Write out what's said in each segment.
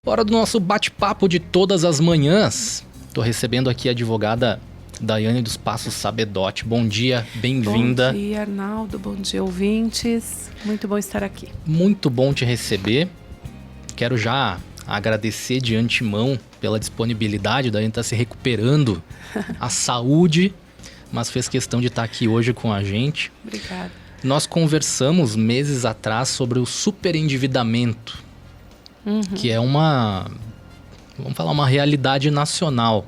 Hora do nosso bate-papo de todas as manhãs. Estou recebendo aqui a advogada Daiane dos Passos Sabedotti. Bom dia, bem-vinda. Bom dia, Arnaldo. Bom dia, ouvintes. Muito bom estar aqui. Muito bom te receber. Quero já agradecer de antemão pela disponibilidade. Daiane está se recuperando a saúde, mas fez questão de estar aqui hoje com a gente. Obrigada. Nós conversamos meses atrás sobre o superendividamento, que é uma realidade nacional.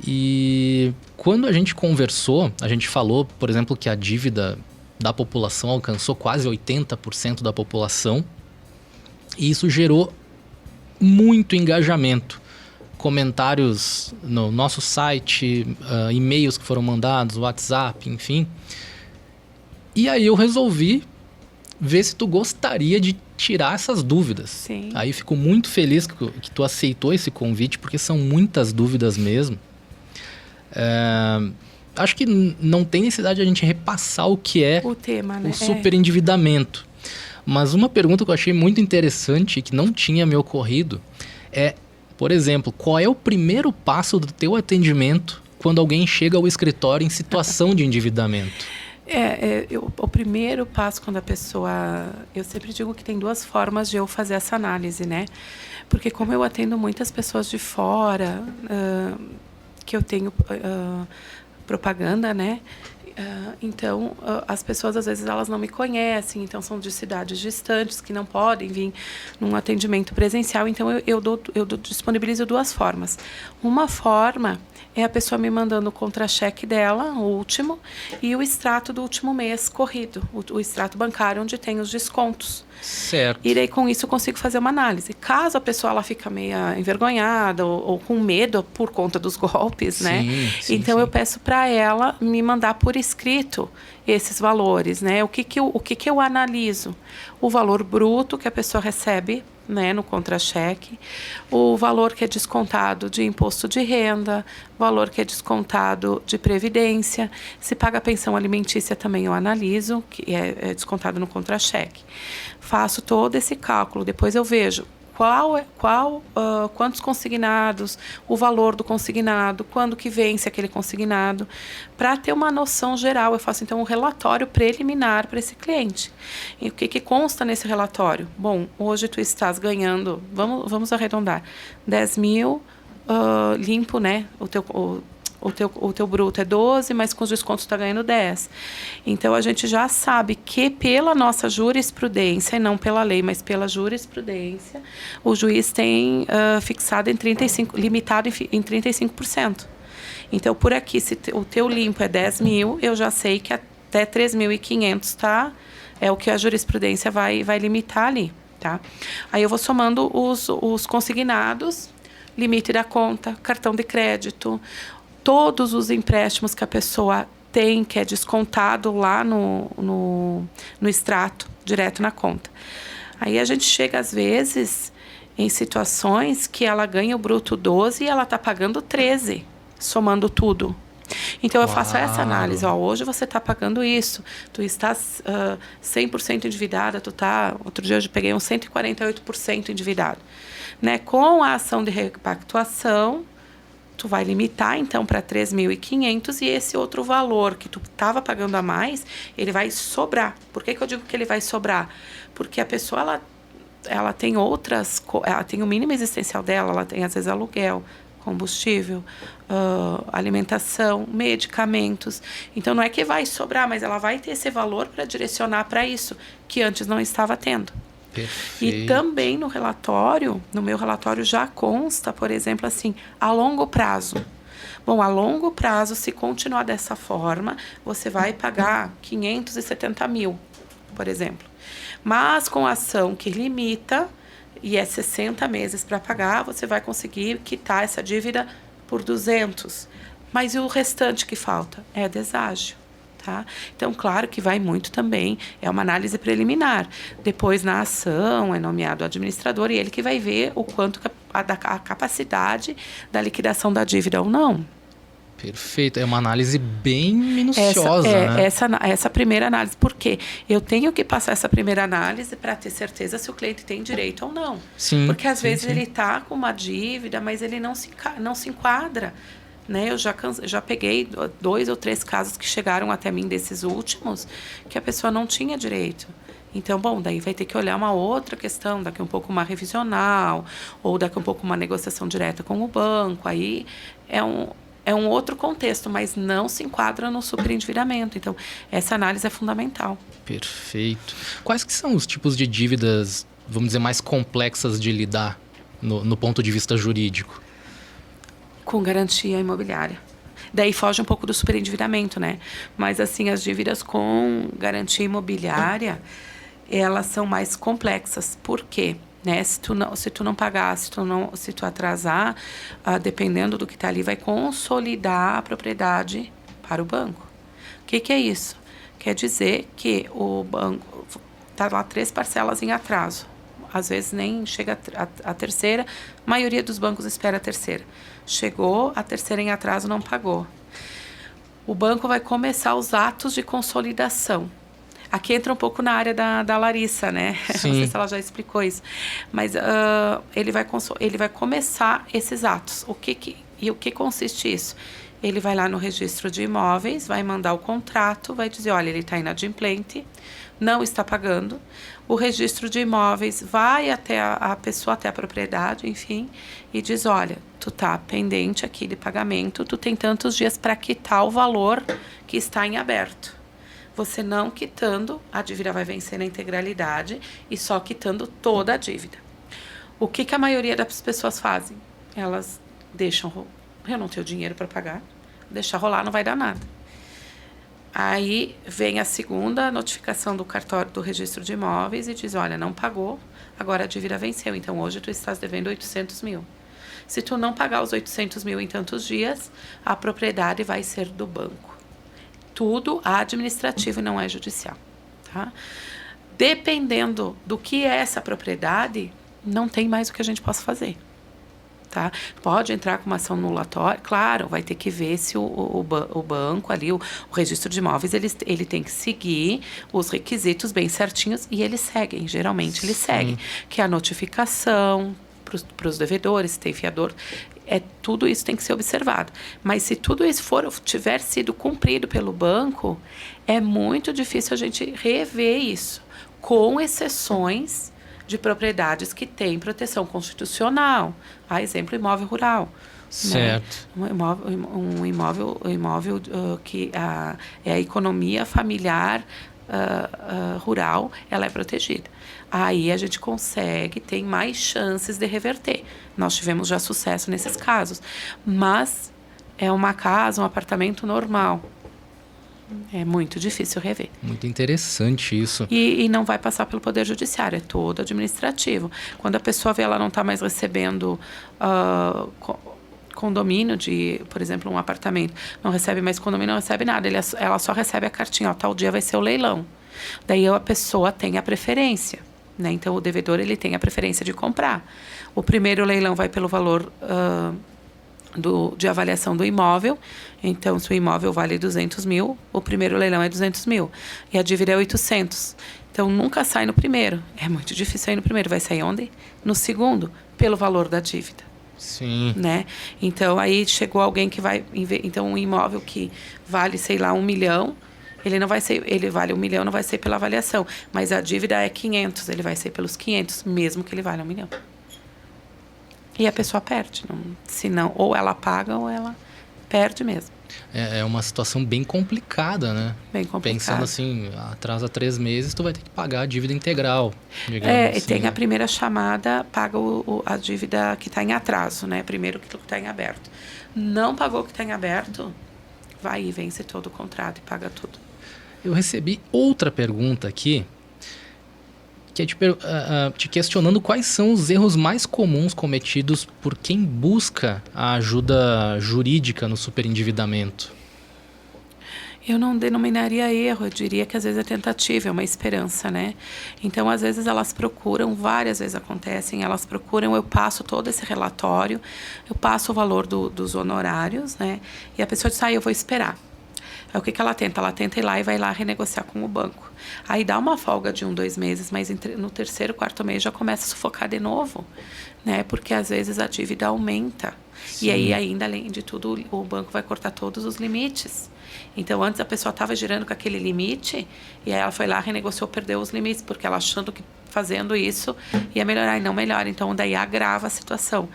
E quando a gente conversou, a gente falou, por exemplo, que a dívida da população alcançou quase 80% da população. E isso gerou muito engajamento. Comentários no nosso site, e-mails que foram mandados, WhatsApp, enfim. E aí eu resolvi ver se tu gostaria de tirar essas dúvidas. Sim. Aí fico muito feliz que tu aceitou esse convite, porque são muitas dúvidas mesmo. Acho que não tem necessidade de a gente repassar o que é o tema, né? O superendividamento. Mas uma pergunta que eu achei muito interessante e que não tinha me ocorrido é, por exemplo, qual é o primeiro passo do teu atendimento quando alguém chega ao escritório em situação de endividamento? O primeiro passo quando a pessoa... Eu sempre digo que tem duas formas de eu fazer essa análise, né? Porque como eu atendo muitas pessoas de fora, que eu tenho propaganda, né? Então, as pessoas, às vezes, elas não me conhecem, então são de cidades distantes que não podem vir num atendimento presencial. Então, eu disponibilizo duas formas. Uma forma é a pessoa me mandando o contra-cheque dela, o último, e o extrato do último mês corrido, o extrato bancário, onde tem os descontos. Certo. E daí, com isso, eu consigo fazer uma análise. Caso a pessoa ela fica meio envergonhada ou com medo por conta dos golpes, né? Então, eu peço para ela me mandar por escrito esses valores, né? O que eu analiso? O valor bruto que a pessoa recebe, né, no contra-cheque, o valor que é descontado de imposto de renda, valor que é descontado de previdência, se paga pensão alimentícia também eu analiso, que é descontado no contra-cheque. Faço todo esse cálculo, depois eu vejo quantos consignados, o valor do consignado, quando que vence aquele consignado, para ter uma noção geral. Eu faço, então, um relatório preliminar para esse cliente. E o que consta nesse relatório? Bom, hoje tu estás ganhando, vamos arredondar, 10 mil limpo, né? O teu bruto é 12, mas com os descontos está ganhando 10. Então, a gente já sabe que pela nossa jurisprudência, e não pela lei, mas pela jurisprudência, o juiz tem fixado limitado em 35%. Então, por aqui, se o teu limpo é 10 mil, eu já sei que até 3.500 é o que a jurisprudência vai limitar ali, tá? Aí eu vou somando os consignados, limite da conta, cartão de crédito, todos os empréstimos que a pessoa tem, que é descontado lá no extrato, direto na conta. Aí a gente chega, às vezes, em situações que ela ganha o bruto 12 e ela está pagando 13, somando tudo. Então, eu faço essa análise. Hoje você está pagando isso, tu estás 100% endividada, outro dia eu peguei 148% endividado. Né? Com a ação de repactuação, tu vai limitar, então, para 3.500 e esse outro valor que tu estava pagando a mais, ele vai sobrar. Por que eu digo que ele vai sobrar? Porque a pessoa, ela tem ela tem o mínimo existencial dela, ela tem, às vezes, aluguel, combustível, alimentação, medicamentos. Então, não é que vai sobrar, mas ela vai ter esse valor para direcionar para isso, que antes não estava tendo. Perfeito. E também no meu relatório já consta, por exemplo, assim, a longo prazo. Bom, a longo prazo, se continuar dessa forma, você vai pagar 570 mil, por exemplo. Mas com a ação que limita, e é 60 meses para pagar, você vai conseguir quitar essa dívida por 200. Mas e o restante que falta? É deságio. Tá? Então, claro que vai muito também, é uma análise preliminar. Depois, na ação, é nomeado o administrador e ele que vai ver o quanto a capacidade da liquidação da dívida ou não. Perfeito. É uma análise bem minuciosa, né? Essa primeira análise. Por quê? Eu tenho que passar essa primeira análise para ter certeza se o cliente tem direito ou não. Sim. Porque às vezes sim. ele está com uma dívida, mas ele não se enquadra. Né? Eu já peguei 2 ou 3 casos que chegaram até mim desses últimos, que a pessoa não tinha direito. Então, bom, daí vai ter que olhar uma outra questão, daqui um pouco uma revisional, ou daqui um pouco uma negociação direta com o banco. Aí é um outro contexto, mas não se enquadra no superendividamento. Então, essa análise é fundamental. Perfeito. Quais que são os tipos de dívidas, vamos dizer, mais complexas de lidar no ponto de vista jurídico? Com garantia imobiliária. Daí foge um pouco do superendividamento, né? Mas, assim, as dívidas com garantia imobiliária, elas são mais complexas. Por quê? Né? Se tu não pagar, se tu atrasar, dependendo do que está ali, vai consolidar a propriedade para o banco. O que é isso? Quer dizer que o banco está lá 3 parcelas em atraso. Às vezes nem chega a terceira, a maioria dos bancos espera a terceira. Chegou, a terceira em atraso não pagou. O banco vai começar os atos de consolidação. Aqui entra um pouco na área da Larissa, né? Sim. Não sei se ela já explicou isso. Mas ele vai começar esses atos. O que consiste isso? Ele vai lá no registro de imóveis, vai mandar o contrato, vai dizer, olha, ele está inadimplente, não está pagando. O registro de imóveis vai até a pessoa, até a propriedade, enfim, e diz, olha, tu está pendente aqui de pagamento, tu tem tantos dias para quitar o valor que está em aberto. Você não quitando, a dívida vai vencer na integralidade e só quitando toda a dívida. O que a maioria das pessoas fazem? Elas deixam, eu não tenho dinheiro para pagar, deixar rolar não vai dar nada. Aí vem a segunda notificação do cartório do registro de imóveis e diz, olha, não pagou, agora a dívida venceu, então hoje tu estás devendo 800 mil. Se tu não pagar os 800 mil em tantos dias, a propriedade vai ser do banco. Tudo administrativo e não é judicial. Tá? Dependendo do que é essa propriedade, não tem mais o que a gente possa fazer. Tá? Pode entrar com uma ação anulatória, claro, vai ter que ver se o banco ali, o registro de imóveis, ele tem que seguir os requisitos bem certinhos e eles seguem, geralmente eles seguem, que é a notificação para os devedores, se tem fiador, tudo isso tem que ser observado. Mas se tudo isso tiver sido cumprido pelo banco, é muito difícil a gente rever isso, com exceções de propriedades que têm proteção constitucional. A exemplo, imóvel rural. Certo. Né? Um imóvel que é a economia familiar rural, ela é protegida. Aí a gente tem mais chances de reverter. Nós tivemos já sucesso nesses casos. Mas é uma casa, um apartamento normal. É muito difícil rever. Muito interessante isso. E não vai passar pelo Poder Judiciário, é todo administrativo. Quando a pessoa vê, ela não está mais recebendo condomínio por exemplo, um apartamento, não recebe mais condomínio, não recebe nada, ela só recebe a cartinha, tal dia vai ser o leilão. Daí a pessoa tem a preferência, né? Então o devedor ele tem a preferência de comprar. O primeiro leilão vai pelo valor de avaliação do imóvel. Então, se o imóvel vale 200 mil, o primeiro leilão é 200 mil. E a dívida é 800. Então, nunca sai no primeiro. É muito difícil sair no primeiro. Vai sair onde? No segundo, pelo valor da dívida. Sim. Né? Então, aí chegou alguém que vai... Então, um imóvel que vale, sei lá, 1 milhão, ele vale 1 milhão, não vai ser pela avaliação. Mas a dívida é 500, ele vai ser pelos 500, mesmo que ele valha 1 milhão. E a pessoa perde. Se não, ou ela paga ou ela perde mesmo. É uma situação bem complicada, né? Bem complicada. Pensando assim, atrasa 3 meses, tu vai ter que pagar a dívida integral. Assim, e tem a primeira chamada, paga a dívida que está em atraso, né? Primeiro que está em aberto. Não pagou o que está em aberto, vai e vence todo o contrato e paga tudo. Eu recebi outra pergunta aqui, que é te questionando quais são os erros mais comuns cometidos por quem busca a ajuda jurídica no superendividamento. Eu não denominaria erro, eu diria que às vezes é tentativa, é uma esperança, né? Então, às vezes elas procuram, várias vezes acontecem, elas procuram, eu passo todo esse relatório, eu passo o valor dos honorários, né? E a pessoa diz, eu vou esperar. Aí o que ela tenta? Ela tenta ir lá e vai lá renegociar com o banco. Aí dá uma folga de 1, 2 meses, mas no terceiro, quarto mês já começa a sufocar de novo, né? Porque às vezes a dívida aumenta. Sim. E aí, ainda, além de tudo, o banco vai cortar todos os limites. Então, antes a pessoa estava girando com aquele limite, e aí ela foi lá, renegociou, perdeu os limites, porque ela achando que fazendo isso ia melhorar, e não melhora. Então, daí agrava a situação.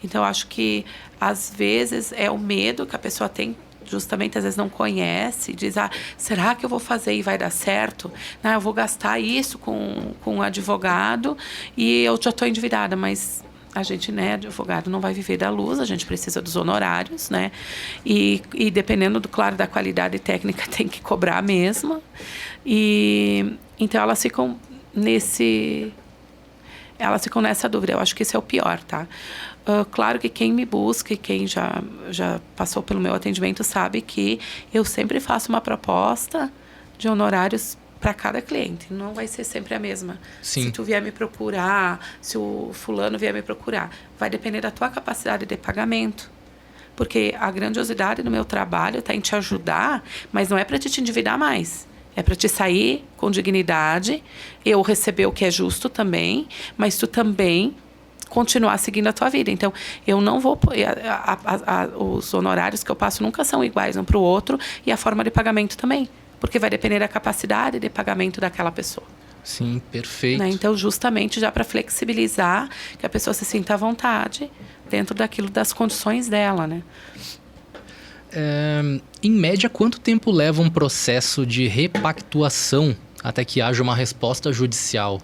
Então, eu acho que, às vezes, é o medo que a pessoa tem, justamente, às vezes não conhece, diz, será que eu vou fazer e vai dar certo? Eu vou gastar isso com um advogado e eu já estou endividada, mas a gente, né, advogado, não vai viver da luz, a gente precisa dos honorários, né? E dependendo, claro, da qualidade técnica, tem que cobrar mesmo. E então elas ficam nessa dúvida. Eu acho que isso é o pior, tá? Claro que quem me busca e quem já passou pelo meu atendimento sabe que eu sempre faço uma proposta de honorários para cada cliente. Não vai ser sempre a mesma. Sim. Se tu vier me procurar, se o fulano vier me procurar, vai depender da tua capacidade de pagamento. Porque a grandiosidade do meu trabalho está em te ajudar, mas não é para te endividar mais. É para te sair com dignidade, eu receber o que é justo também, mas tu também continuar seguindo a tua vida. Então, eu não vou... os honorários que eu passo nunca são iguais um para o outro, e a forma de pagamento também. Porque vai depender da capacidade de pagamento daquela pessoa. Sim, perfeito. Né? Então, justamente já para flexibilizar, que a pessoa se sinta à vontade dentro daquilo, das condições dela, né? Em média, quanto tempo leva um processo de repactuação até que haja uma resposta judicial?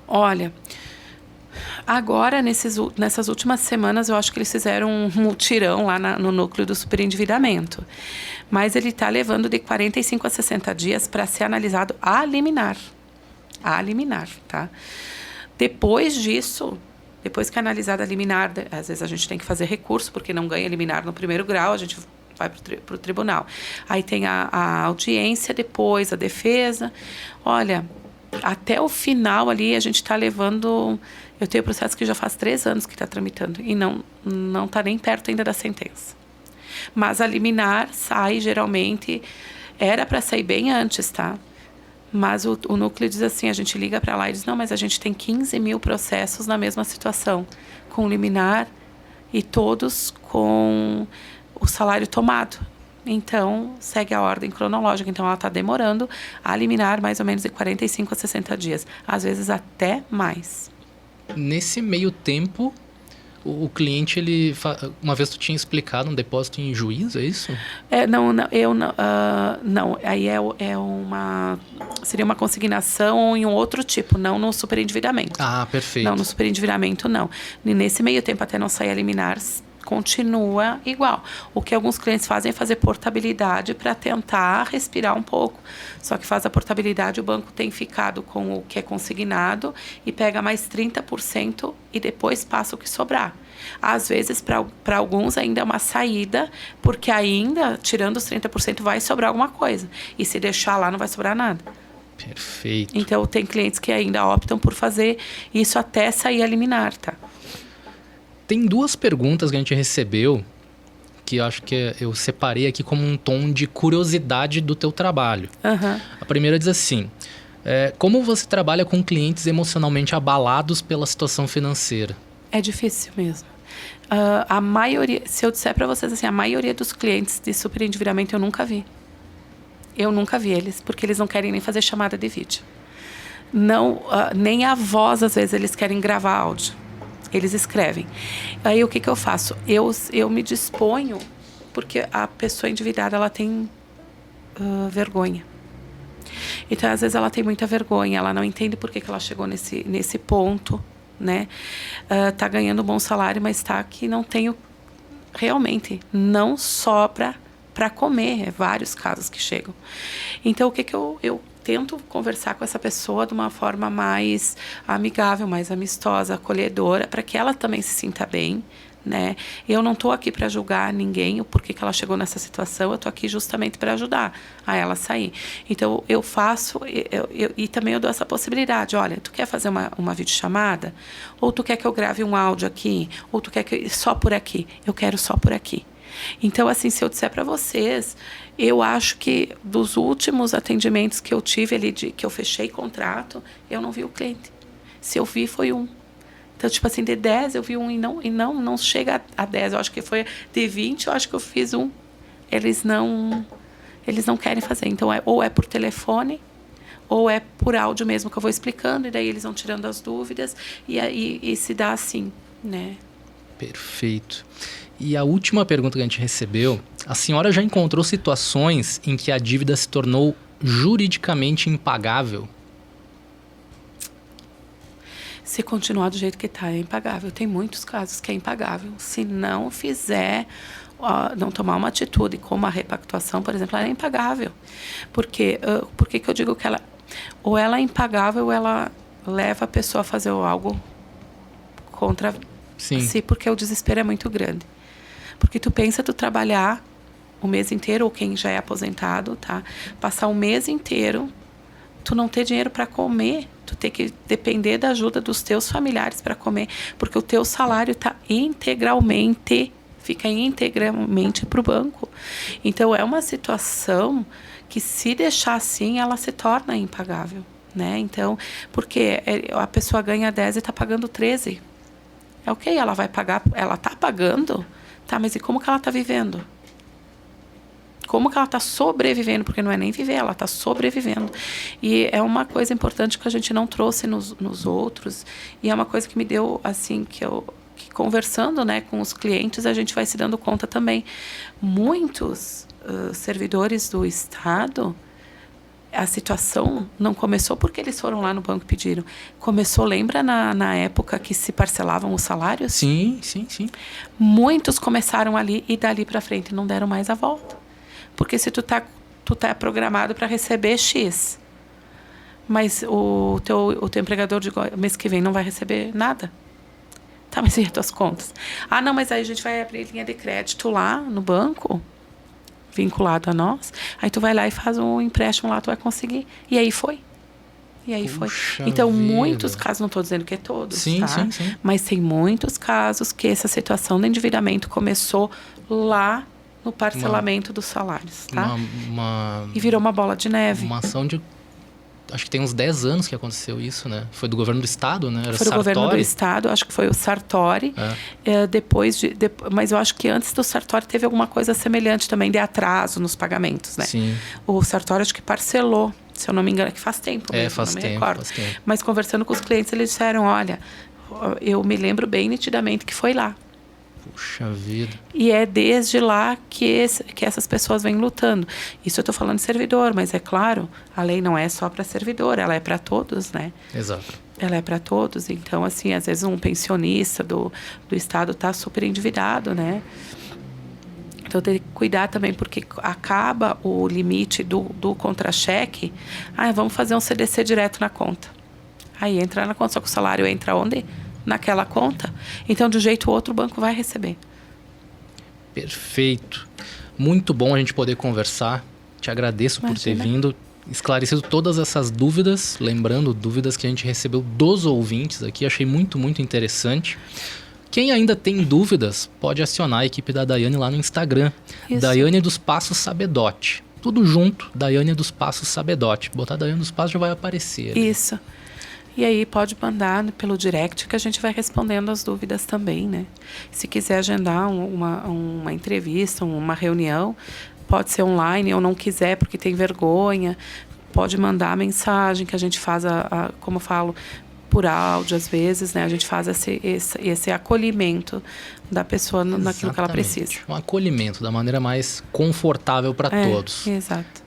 Olha, agora, nessas últimas semanas, eu acho que eles fizeram um mutirão lá no núcleo do superendividamento. Mas ele está levando de 45 a 60 dias para ser analisado a liminar. A liminar, tá? Depois disso, depois que é analisada a liminar, às vezes a gente tem que fazer recurso, porque não ganha liminar no primeiro grau, a gente vai para o tribunal. Aí tem a audiência depois, a defesa. Olha, até o final ali a gente está levando... Eu tenho processo que já faz 3 anos que está tramitando e não está nem perto ainda da sentença. Mas a liminar sai geralmente... Era para sair bem antes, tá? Mas o núcleo diz assim, a gente liga para lá e diz, não, mas a gente tem 15 mil processos na mesma situação, com liminar e todos com o salário tomado. Então, segue a ordem cronológica. Então, ela está demorando a liminar mais ou menos de 45 a 60 dias. Às vezes até mais. Nesse meio tempo, o cliente, uma vez tu tinha explicado um depósito em juízo, é isso? Não. Aí seria uma consignação em um outro tipo, não no superendividamento. Perfeito. Não, no superendividamento não. E nesse meio tempo, até não sair a liminar, continua igual. O que alguns clientes fazem é fazer portabilidade para tentar respirar um pouco. Só que faz a portabilidade, o banco tem ficado com o que é consignado e pega mais 30% e depois passa o que sobrar. Às vezes, para alguns, ainda é uma saída, porque ainda, tirando os 30%, vai sobrar alguma coisa. E se deixar lá, não vai sobrar nada. Perfeito. Então, tem clientes que ainda optam por fazer isso até sair a liminar, tá? Tem 2 perguntas que a gente recebeu que eu acho que eu separei aqui como um tom de curiosidade do teu trabalho. Uhum. A primeira diz assim, como você trabalha com clientes emocionalmente abalados pela situação financeira? É difícil mesmo. A maioria, se eu disser para vocês assim, a maioria dos clientes de superendividamento eu nunca vi. Eu nunca vi eles, porque eles não querem nem fazer chamada de vídeo. Não, nem a voz, às vezes, eles querem gravar áudio. Eles escrevem. Aí o que eu faço? Eu me disponho, porque a pessoa endividada, ela tem vergonha. Então, às vezes, ela tem muita vergonha, ela não entende por que ela chegou nesse ponto, né? Tá ganhando um bom salário, mas tá que não tem realmente, não sobra para comer. É vários casos que chegam. Então, o que eu tento conversar com essa pessoa de uma forma mais amigável, mais amistosa, acolhedora, para que ela também se sinta bem, né? Eu não estou aqui para julgar ninguém o porquê que ela chegou nessa situação, eu estou aqui justamente para ajudar a ela sair. Então, eu faço, e também eu dou essa possibilidade, olha, tu quer fazer uma videochamada? Ou tu quer que eu grave um áudio aqui? Ou tu quer que só por aqui? Eu quero só por aqui. Então, assim, se eu disser para vocês, eu acho que dos últimos atendimentos que eu tive ali, que eu fechei contrato, eu não vi o cliente. Se eu vi, foi um. Então, tipo assim, de 10 eu vi um e não chega a 10. Eu acho que foi de 20, eu acho que eu fiz um. Eles não querem fazer. Então, ou é por telefone, ou é por áudio mesmo que eu vou explicando, e daí eles vão tirando as dúvidas, e se dá assim, né? Perfeito. E a última pergunta que a gente recebeu, a senhora já encontrou situações em que a dívida se tornou juridicamente impagável? Se continuar do jeito que está, é impagável. Tem muitos casos que é impagável. Se não fizer, não tomar uma atitude como a repactuação, por exemplo, ela é impagável. Por que eu digo que ela... Ou ela é impagável, ou ela leva a pessoa a fazer algo contra si, porque o desespero é muito grande. Porque tu pensa tu trabalhar o mês inteiro, ou quem já é aposentado, tá? Passar o mês inteiro, tu não ter dinheiro para comer, tu ter que depender da ajuda dos teus familiares para comer, porque o teu salário fica integralmente para o banco. Então, é uma situação que, se deixar assim, ela se torna impagável, né? Então, porque a pessoa ganha 10 e está pagando 13. É ok, ela vai pagar, ela está pagando, tá, mas e como que ela está vivendo? Como que ela está sobrevivendo, porque não é nem viver, ela está sobrevivendo. E é uma coisa importante que a gente não trouxe nos outros, e é uma coisa que me deu, assim, que conversando, né, com os clientes, a gente vai se dando conta também. Muitos servidores do Estado, a situação não começou porque eles foram lá no banco e pediram. Começou, lembra na época que se parcelavam os salários? Sim. Muitos começaram ali e dali para frente não deram mais a volta. Porque se tu tá programado para receber X, mas o teu empregador de mês que vem não vai receber nada. Tá, mas e as tuas contas? Ah, não, mas aí a gente vai abrir linha de crédito lá no banco, vinculado a nós. Aí tu vai lá e faz um empréstimo lá, tu vai conseguir. E aí foi. Então, muitos casos, não estou dizendo que é todos, sim. Mas tem muitos casos que essa situação de endividamento começou lá no parcelamento dos salários, tá? E virou uma bola de neve. Uma ação de... Acho que tem uns 10 anos que aconteceu isso, né? Foi do governo do Estado, né? Foi do governo do Estado, acho que foi o Sartori. Mas eu acho que antes do Sartori teve alguma coisa semelhante também de atraso nos pagamentos, né? Sim. O Sartori acho que parcelou, se eu não me engano, que faz tempo mesmo, faz não me tempo, recordo. Mas conversando com os clientes, eles disseram, olha, eu me lembro bem nitidamente que foi lá. Puxa vida. E é desde lá que essas pessoas vêm lutando. Isso eu estou falando de servidor, mas é claro, a lei não é só para servidor, ela é para todos, né? Exato. Ela é para todos. Então, assim, às vezes um pensionista do Estado está super endividado, né? Então, tem que cuidar também, porque acaba o limite do contra-cheque. Vamos fazer um CDC direto na conta. Aí entra na conta, só que o salário entra onde? Naquela conta. Então, de um jeito ou outro, o banco vai receber. Perfeito. Muito bom a gente poder conversar. Te agradeço por ter vindo, esclarecido todas essas dúvidas. Lembrando, dúvidas que a gente recebeu dos ouvintes aqui. Achei muito, muito interessante. Quem ainda tem dúvidas, pode acionar a equipe da Daiane lá no Instagram. Isso. Daiane dos Passos Sabedote. Tudo junto, Daiane dos Passos Sabedote. Botar Daiane dos Passos já vai aparecer. Isso. E aí pode mandar pelo direct que a gente vai respondendo as dúvidas também, né? Se quiser agendar uma entrevista, uma reunião, pode ser online, ou não quiser porque tem vergonha, pode mandar a mensagem que a gente faz, como eu falo, por áudio às vezes, né? A gente faz esse acolhimento da pessoa naquilo que ela precisa. Um acolhimento da maneira mais confortável para todos. Exato.